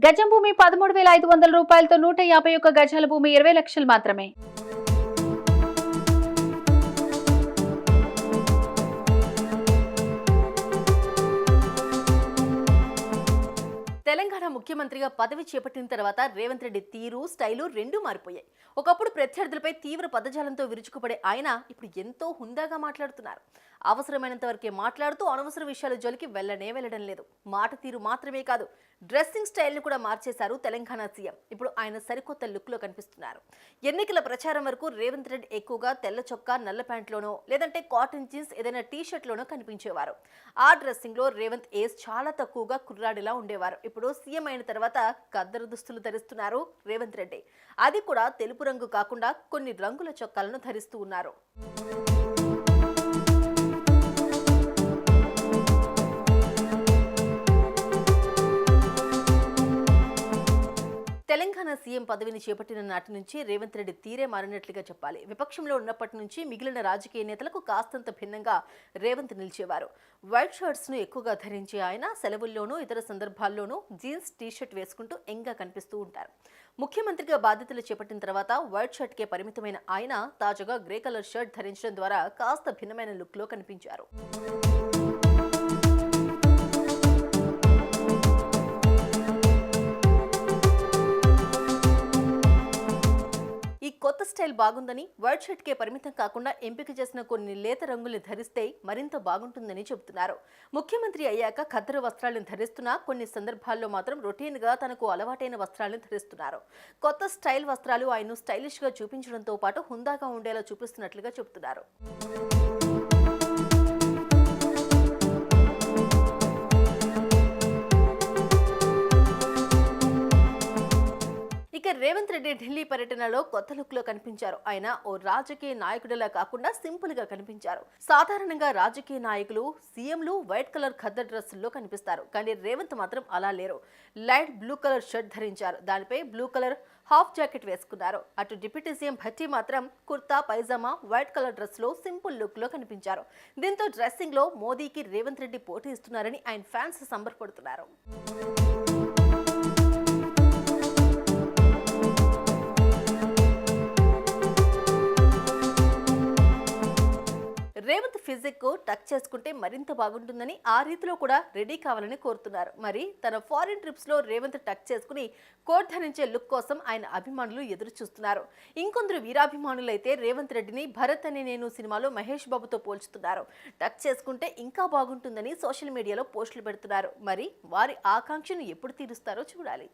గజం భూమి 13,500 రూపాయలతో 151 గజాల భూమి 20 లక్షలు మాత్రమే. తెలంగాణ ముఖ్యమంత్రిగా పదవి చేపట్టిన తర్వాత రేవంత్ రెడ్డి తీరు, స్టైలు రెండూ మారిపోయాయి. ఒకప్పుడు ప్రత్యర్థులపై తీవ్ర పదజాలంతో విరుచుకుపడే ఆయన ఇప్పుడు ఎంతో హుందాగా మాట్లాడుతున్నారు. అవసరమైనంత వరకే మాట్లాడుతూ అనవసర విషయాల జోలికి వెళ్ళడం లేదు. మాట తీరు మాత్రమే కాదు, డ్రెస్సింగ్ స్టైల్ను కూడా మార్చేశారు తెలంగాణ సీఎం. ఇప్పుడు ఆయన సరికొత్త లుక్లో కనిపిస్తున్నారు. ఎన్నికల ప్రచారం వరకు రేవంత్ రెడ్డి ఎక్కువగా తెల్ల చొక్కా, నల్ల ప్యాంట్లోనో లేదంటే కాటన్ జీన్స్ ఏదైనా టీషర్ట్లోనో కనిపించేవారు. ఆ డ్రెస్సింగ్లో రేవంత్ ఏజ్ చాలా తక్కువగా కుర్రాడిలా ఉండేవారు. ఇప్పుడు సీఎం అయిన తర్వాత ఖద్దరు దుస్తులు ధరిస్తున్నారు రేవంత్ రెడ్డి. అది కూడా తెలుపు రంగు కాకుండా కొన్ని రంగుల చొక్కాలను ధరిస్తూ ఉన్నారు. తెలంగాణ సీఎం పదవిని చేపట్టిన నాటి నుంచి రేవంత్ రెడ్డి తీరే మారినట్లుగా చెప్పాలి. విపక్షంలో ఉన్నప్పటి నుంచి మిగిలిన రాజకీయ నేతలకు కాస్తంత భిన్నంగా రేవంత్ నిలిచేవారు. వైట్ షర్ట్స్ ను ఎక్కువగా ధరించే ఆయన సెలవుల్లోనూ ఇతర సందర్భాల్లోనూ జీన్స్, టీషర్ట్ వేసుకుంటూ యంగ్గా కనిపిస్తూ ఉంటారు. ముఖ్యమంత్రిగా బాధ్యతలు చేపట్టిన తర్వాత వైట్ షర్ట్కే పరిమితమైన ఆయన తాజాగా గ్రే కలర్ షర్ట్ ధరించడం ద్వారా కాస్త భిన్నమైన లుక్లో కనిపించారు. ఈ కొత్త స్టైల్ బాగుందని, వైట్ షర్ట్ కే పరిమితం కాకుండా ఎంపిక చేసిన కొన్ని లేత రంగుల్ని ధరిస్తే మరింత బాగుంటుందని చెబుతున్నారు. ముఖ్యమంత్రి అయ్యాక ఖద్దరు వస్త్రాలను ధరిస్తున్నా కొన్ని సందర్భాల్లో మాత్రం రొటీన్ గా తనకు అలవాటైన వస్త్రాలను ధరిస్తున్నారు. కొత్త స్టైల్ వస్త్రాలు ఆయన్ను స్టైలిష్ గా చూపించడంతో పాటు హుందాగా ఉండేలా చూపిస్తున్నట్లుగా చెబుతున్నారు. ఇక రేవంత్ రెడ్డి ఢిల్లీ పర్యటనలో కొత్త లుక్ లో కనిపించారు. ఆయన ఓ రాజకీయ నాయకుడిలా కాకుండా సింపుల్ గా కనిపించారు. సాధారణంగా రాజకీయ నాయకులు, సీఎంలు వైట్ కలర్ ఖద్దరు డ్రెస్సుల్లో కనిపిస్తారు. కానీ రేవంత్ మాత్రం అలా లేరు. లైట్ బ్లూ కలర్ షర్ట్ ధరించారు. దానిపై బ్లూ కలర్ హాఫ్ జాకెట్ వేసుకున్నారు. అటు డిప్యూటీ సీఎం భట్టి మాత్రం kurta, pyjama, white colour dress లో సింపుల్ లుక్ లో కనిపించారు. దీంతో డ్రెస్సింగ్ లో మోదీకి రేవంత్ రెడ్డి పోటీ ఇస్తున్నారని ఆయన ఫ్యాన్స్ సంబరపడుతున్నారు. రేవంత్ ఫిజిక్ టచ్ చేసుకుంటే మరింత బాగుంటుందని, ఆ రీతిలో కూడా రెడీ కావాలని కోరుతున్నారు. మరి తన ఫారిన్ ట్రిప్స్ లో రేవంత్ టచ్ చేసుకుని కోట్ ధరించే లుక్ కోసం ఆయన అభిమానులు ఎదురు చూస్తున్నారు. ఇంకొందరు వీరాభిమానులు అయితే రేవంత్ రెడ్డిని భరత్ అనే నేను సినిమాలో మహేష్ బాబుతో పోల్చుతున్నారు. టచ్ చేసుకుంటే ఇంకా బాగుంటుందని సోషల్ మీడియాలో పోస్టులు పెడుతున్నారు. మరి వారి ఆకాంక్షను ఎప్పుడు తీరుస్తారో చూడాలి.